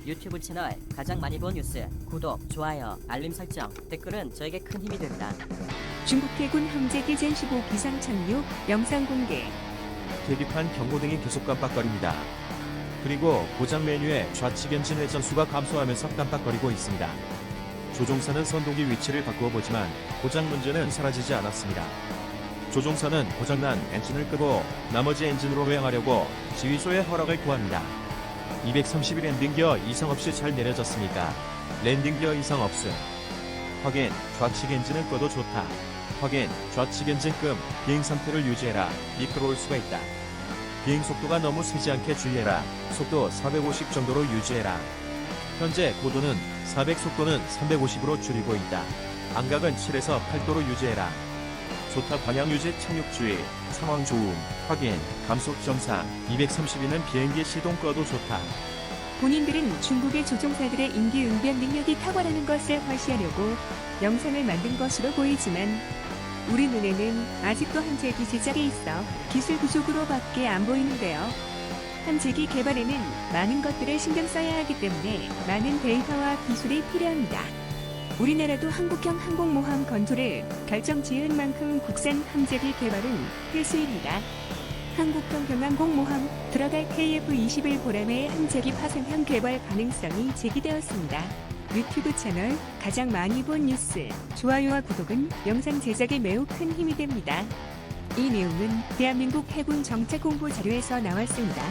유튜브 채널 가장 많이 본 뉴스 구독, 좋아요, 알림 설정, 댓글은 저에게 큰 힘이 됩니다. 중국 해군 함재기 젠15 비상 착륙 영상 공개. 계기판 경고 등이 계속 깜빡거립니다. 그리고 고장 메뉴에 좌측 엔진 회전수가 감소하면서 깜빡거리고 있습니다. 조종사는 선동기 위치를 바꾸어 보지만 고장 문제는 사라지지 않았습니다. 조종사는 고장난 엔진을 끄고 나머지 엔진으로 회항하려고 지휘소의 허락을 구합니다. 231 랜딩기어 이상 없이 잘 내려졌습니까? 랜딩기어 이상 없음. 확인, 좌측 엔진을 꺼도 좋다. 확인, 좌측 엔진 끔, 비행 상태를 유지해라. 미끄러울 수가 있다. 비행 속도가 너무 세지 않게 주의해라. 속도 450 정도로 유지해라. 현재 고도는 400, 속도는 350으로 줄이고 있다. 안각은 7에서 8도로 유지해라. 좋다. 방향 유지, 착륙 주의, 상황 좋음, 확인, 감속 정상. 232는 비행기 시동 꺼도 좋다. 본인들은 중국의 조종사들의 임기응변 능력이 탁월하는 것을 화시하려고 영상을 만든 것으로 보이지만 우리 눈에는 아직도 함재기 제작에 있어 기술 부족으로밖에 안 보이는데요. 함재기 개발에는 많은 것들을 신경 써야 하기 때문에 많은 데이터와 기술이 필요합니다. 우리나라도 한국형 항공모함 건조를 결정지은 만큼 국산 함재기 개발은 필수입니다. 한국형 경항공모함 들어갈 KF-21 보람의 함재기 파생형 개발 가능성이 제기되었습니다. 유튜브 채널 가장 많이 본 뉴스, 좋아요와 구독은 영상 제작에 매우 큰 힘이 됩니다. 이 내용은 대한민국 해군 정책 홍보 자료에서 나왔습니다.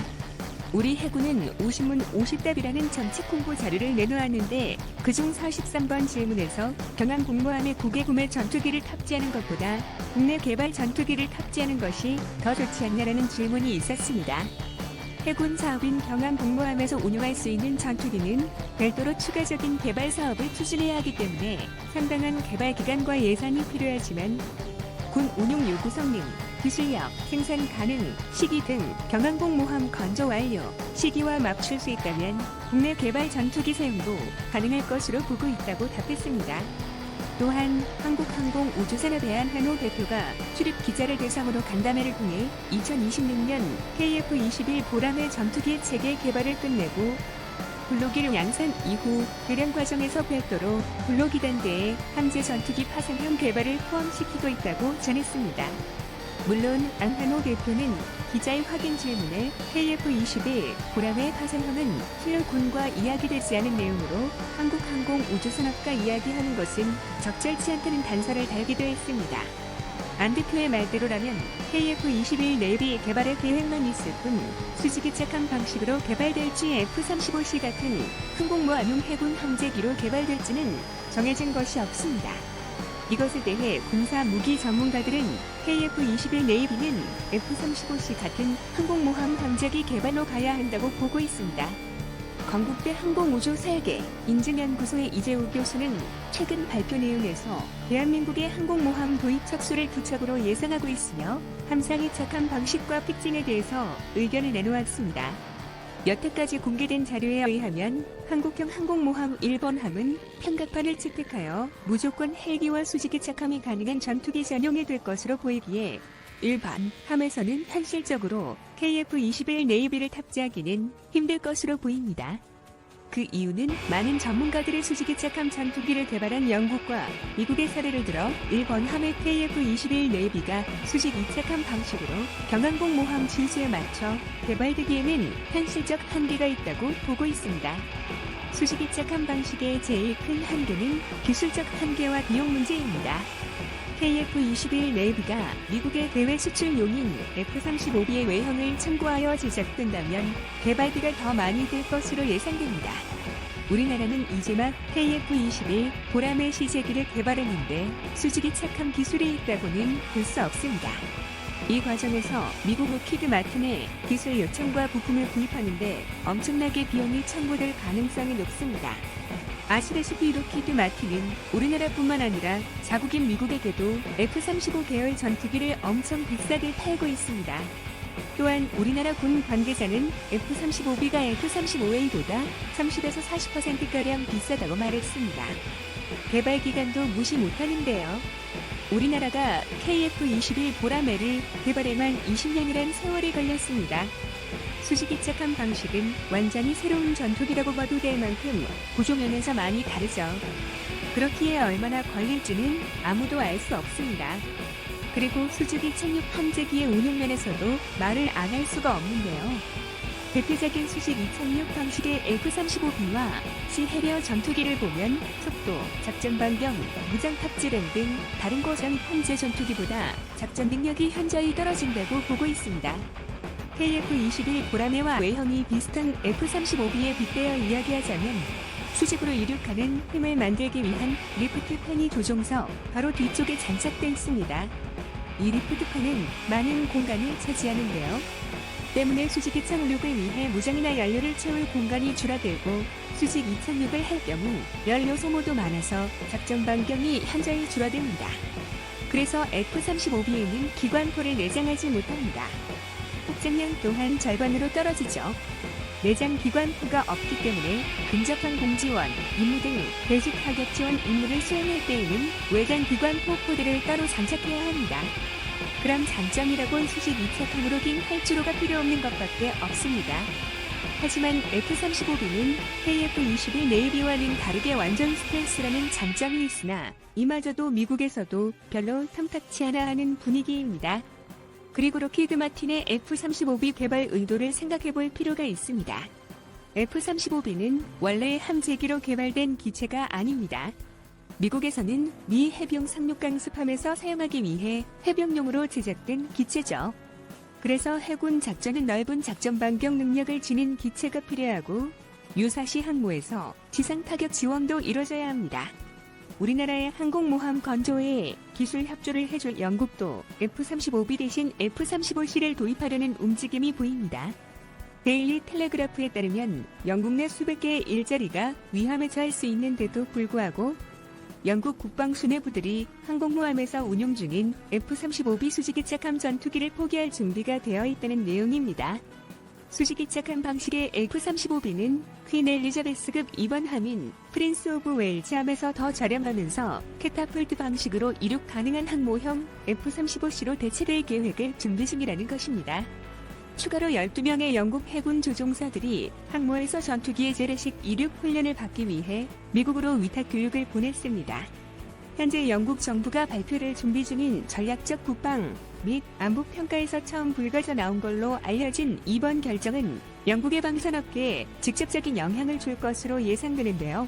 우리 해군은 50문 50답이라는 정책 홍보 자료를 내놓았는데 그중 43번 질문에서 경항공모함에 국외 구매 전투기를 탑재하는 것보다 국내 개발 전투기를 탑재하는 것이 더 좋지 않냐라는 질문이 있었습니다. 해군 사업인 경항공모함에서 운용할 수 있는 전투기는 별도로 추가적인 개발 사업을 추진해야 하기 때문에 상당한 개발 기간과 예산이 필요하지만 군 운용 요구 성능, 기술력, 생산 가능, 시기 등 경항공모함 건조 완료, 시기와 맞출 수 있다면 국내 개발 전투기 사용도 가능할 것으로 보고 있다고 답했습니다. 또한 한국항공우주산업의 한한호 대표가 출입 기자를 대상으로 간담회를 통해 2026년 KF-21 보람의 전투기 체계 개발을 끝내고 블록일 양산 이후 교량 과정에서 별도로 블록 2단대의 함재 전투기 파생형 개발을 포함시키고 있다고 전했습니다. 물론 안한호 대표는 기자의 확인 질문에 KF-21 보람의 파생형은 실로 군과 이야기되지 않은 내용으로 한국항공우주산업과 이야기하는 것은 적절치 않다는 단서를 달기도 했습니다. 안 대표의 말대로라면 KF-21 내비 개발의 계획만 있을 뿐 수직이 착한 방식으로 개발될지 F-35C 같은 항공모함용 해군 함재기로 개발될지는 정해진 것이 없습니다. 이것에 대해 군사 무기 전문가들은 KF-21 네이비는 F-35C 같은 항공모함 함재기 개발로 가야 한다고 보고 있습니다. 건국대 항공우주 설계 인증연구소의 이재우 교수는 최근 발표 내용에서 대한민국의 항공모함 도입 착수를 두착으로 예상하고 있으며 함상의 착한 방식과 특징에 대해서 의견을 내놓았습니다. 여태까지 공개된 자료에 의하면 한국형 항공모함 1번함은 편각판을 채택하여 무조건 헬기와 수직의 착함이 가능한 전투기 전용이 될 것으로 보이기에 일반 함에서는 현실적으로 KF-21 네이비를 탑재하기는 힘들 것으로 보입니다. 그 이유는 많은 전문가들의 수직이 착함 전투기를 개발한 영국과 미국의 사례를 들어 일본 함의 KF-21 네이비가 수직 이착함 방식으로 경항공모함 지수에 맞춰 개발되기에는 현실적 한계가 있다고 보고 있습니다. 수직 이착함 방식의 제일 큰 한계는 기술적 한계와 비용 문제입니다. KF-21 네이비가 미국의 대외 수출용인 F-35B의 외형을 참고하여 제작된다면 개발비가 더 많이 들 것으로 예상됩니다. 우리나라는 이제 막 KF-21 보람의 시제기를 개발했는데 수직이 착한 기술이 있다고는 볼 수 없습니다. 이 과정에서 미국 록히드 마틴의 기술 요청과 부품을 구입하는데 엄청나게 비용이 청구될 가능성이 높습니다. 아시다시피 록히드 마틴은 우리나라뿐만 아니라 자국인 미국에게도 F-35 계열 전투기를 엄청 비싸게 팔고 있습니다. 또한 우리나라 군 관계자는 F-35B가 F-35A보다 30에서 40%가량 비싸다고 말했습니다. 개발 기간도 무시 못하는데요. 우리나라가 KF-21 보라매를 개발에만 20년이란 세월이 걸렸습니다. 수직이 착한 방식은 완전히 새로운 전투기라고 봐도 될 만큼 구조면에서 많이 다르죠. 그렇기에 얼마나 걸릴지는 아무도 알 수 없습니다. 그리고 수직이 착륙 함재기의 운용면에서도 말을 안 할 수가 없는데요. 대표적인 수직 이착륙 방식의 F-35B와 시해리어 전투기를 보면 속도, 작전 반경, 무장 탑재량 등 다른 고전 함재 전투기보다 작전 능력이 현저히 떨어진다고 보고 있습니다. KF-21 보라매와 외형이 비슷한 F-35B에 빗대어 이야기하자면 수직으로 이륙하는 힘을 만들기 위한 리프트판이 조종서 바로 뒤쪽에 장착돼 있습니다. 이 리프트판은 많은 공간을 차지하는데요. 때문에 수직 이착륙을 위해 무장이나 연료를 채울 공간이 줄어들고 수직 이착륙을 할 경우 연료 소모도 많아서 작전 반경이 현저히 줄어듭니다. 그래서 F-35B에는 기관포를 내장하지 못합니다. 폭장량 또한 절반으로 떨어지죠. 내장 기관포가 없기 때문에 근접한 공지원, 임무 등 배수 타격 지원 임무를 수행할 때에는 외장 기관포 포대를 따로 장착해야 합니다. 그럼 장점이라곤 수직 이착함으로 긴 활주로가 필요 없는 것밖에 없습니다. 하지만 F-35B는 KF-21 네이비와는 다르게 완전 스텔스라는 장점이 있으나 이마저도 미국에서도 별로 탐탁치 않아 하는 분위기입니다. 그리고 록히드 마틴의 F-35B 개발 의도를 생각해 볼 필요가 있습니다. F-35B는 원래 함재기로 개발된 기체가 아닙니다. 미국에서는 미 해병 상륙 강습함에서 사용하기 위해 해병용으로 제작된 기체죠. 그래서 해군 작전은 넓은 작전 반경 능력을 지닌 기체가 필요하고 유사시 항모에서 지상 타격 지원도 이뤄져야 합니다. 우리나라의 항공모함 건조에 기술 협조를 해줄 영국도 F-35B 대신 F-35C를 도입하려는 움직임이 보입니다. 데일리 텔레그래프에 따르면 영국 내 수백 개의 일자리가 위험에 처할 수 있는데도 불구하고 영국 국방 수뇌부들이 항공모함에서 운용 중인 F-35B 수직이착함 전투기를 포기할 준비가 되어 있다는 내용입니다. 수직이착함 방식의 F-35B는 퀸 엘리자베스급 2번 함인 프린스 오브 웨일즈함에서 더 저렴하면서 캐타폴트 방식으로 이륙 가능한 항모형 F-35C로 대체될 계획을 준비 중이라는 것입니다. 추가로 12명의 영국 해군 조종사들이 항모에서 전투기의 재래식 이륙 훈련을 받기 위해 미국으로 위탁 교육을 보냈습니다. 현재 영국 정부가 발표를 준비 중인 전략적 국방 및 안보 평가에서 처음 불거져 나온 걸로 알려진 이번 결정은 영국의 방산업계에 직접적인 영향을 줄 것으로 예상되는데요.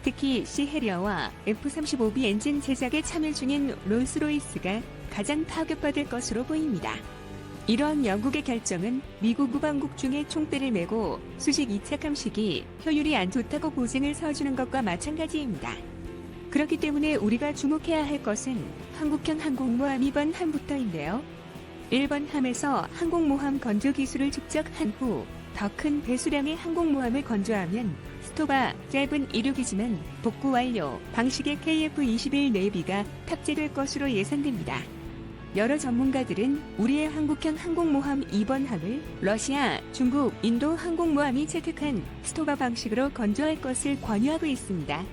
특히 시해리어와 F-35B 엔진 제작에 참여 중인 롤스로이스가 가장 타격받을 것으로 보입니다. 이런 영국의 결정은 미국 국방국 중에 총대를 메고 수직 이착함식이 효율이 안 좋다고 고생을 서주는 것과 마찬가지입니다. 그렇기 때문에 우리가 주목해야 할 것은 한국형 항공모함 2번 함부터인데요. 1번 함에서 항공모함 건조 기술을 축적한 후 더 큰 배수량의 항공모함을 건조하면 스토바 짧은 이륙이지만 복구 완료 방식의 KF-21 네이비가 탑재될 것으로 예상됩니다. 여러 전문가들은 우리의 한국형 항공모함 2번 함을 러시아, 중국, 인도 항공모함이 채택한 스토바 방식으로 건조할 것을 권유하고 있습니다.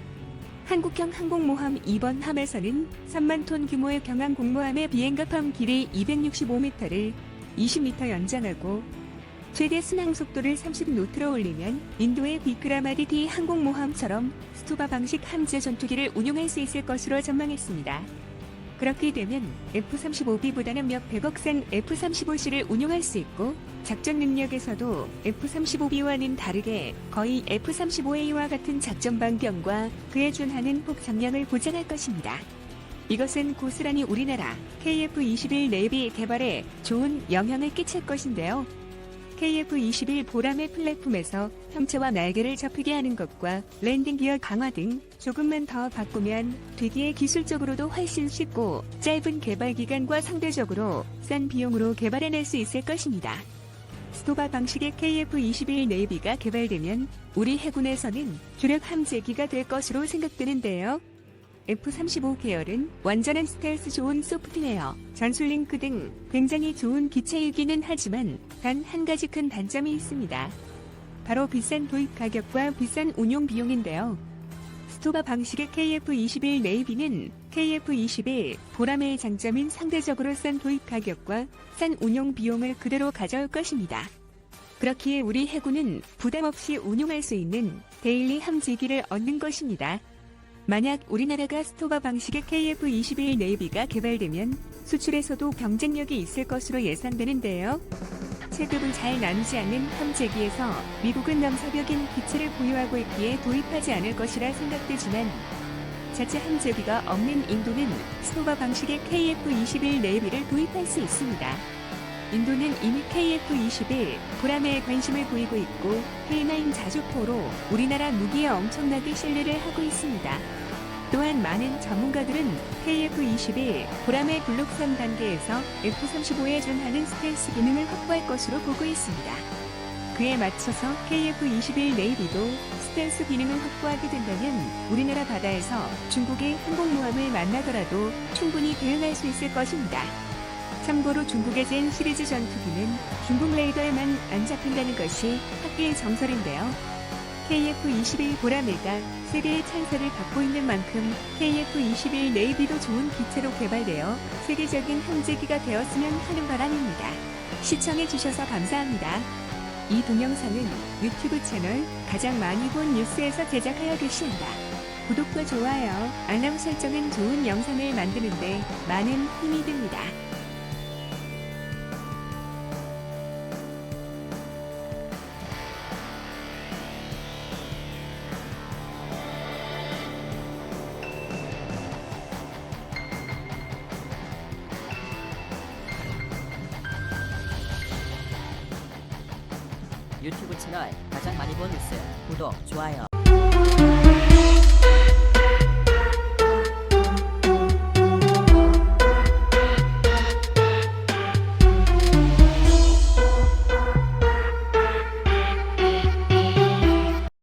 한국형 항공모함 2번 함에서는 3만 톤 규모의 경항 공모함의 비행갑함 길이 265m를 20m 연장하고 최대 순항 속도를 30노트로 올리면 인도의 비크라마디티 항공모함처럼 스토바 방식 함재 전투기를 운용할 수 있을 것으로 전망했습니다. 그렇게 되면 F-35B보다는 몇 백억 싼 F-35C를 운용할 수 있고 작전 능력에서도 F-35B와는 다르게 거의 F-35A와 같은 작전 반경과 그에 준하는 폭장량을 보장할 것입니다. 이것은 고스란히 우리나라 KF-21 네이비 개발에 좋은 영향을 끼칠 것인데요. KF-21 보라매 플랫폼에서 형체와 날개를 접히게 하는 것과 랜딩 기어 강화 등 조금만 더 바꾸면 되기에 기술적으로도 훨씬 쉽고 짧은 개발 기간과 상대적으로 싼 비용으로 개발해낼 수 있을 것입니다. 스토바 방식의 KF-21 네이비가 개발되면 우리 해군에서는 주력 함재기가 될 것으로 생각되는데요. F-35 계열은 완전한 스텔스 좋은 소프트웨어, 전술링크 등 굉장히 좋은 기체이기는 하지만 단 한 가지 큰 단점이 있습니다. 바로 비싼 도입 가격과 비싼 운용 비용인데요. 스토바 방식의 KF-21 네이비는 KF-21 보라매의 장점인 상대적으로 싼 도입 가격과 싼 운용 비용을 그대로 가져올 것입니다. 그렇기에 우리 해군은 부담 없이 운용할 수 있는 데일리 함재기를 얻는 것입니다. 만약 우리나라가 스토바 방식의 KF-21 네이비가 개발되면 수출에서도 경쟁력이 있을 것으로 예상되는데요. 체급은 잘 나누지 않는 함재기에서 미국은 남사벽인 기체를 보유하고 있기에 도입하지 않을 것이라 생각되지만 자체 함재기가 없는 인도는 스토바 방식의 KF-21 네이비를 도입할 수 있습니다. 인도는 이미 KF-21 보라매에 관심을 보이고 있고 K9 자주포로 우리나라 무기에 엄청나게 신뢰를 하고 있습니다. 또한 많은 전문가들은 KF-21 보라매 블록 3단계에서 F-35에 준하는 스텔스 기능을 확보할 것으로 보고 있습니다. 그에 맞춰서 KF-21 네이비도 스텔스 기능을 확보하게 된다면 우리나라 바다에서 중국의 항공모함을 만나더라도 충분히 대응할 수 있을 것입니다. 참고로 중국의 젠 시리즈 전투기는 중국 레이더에만 안 잡힌다는 것이 학계의 정설인데요. KF-21 보라매가 세계의 찬사를 받고 있는 만큼 KF-21 네이비도 좋은 기체로 개발되어 세계적인 함재기가 되었으면 하는 바람입니다. 시청해주셔서 감사합니다. 이 동영상은 유튜브 채널 가장 많이 본 뉴스에서 제작하여 게시한다. 구독과 좋아요, 알람 설정은 좋은 영상을 만드는데 많은 힘이 됩니다. 유튜브 채널 가장 많이 본 뉴스 구독, 좋아요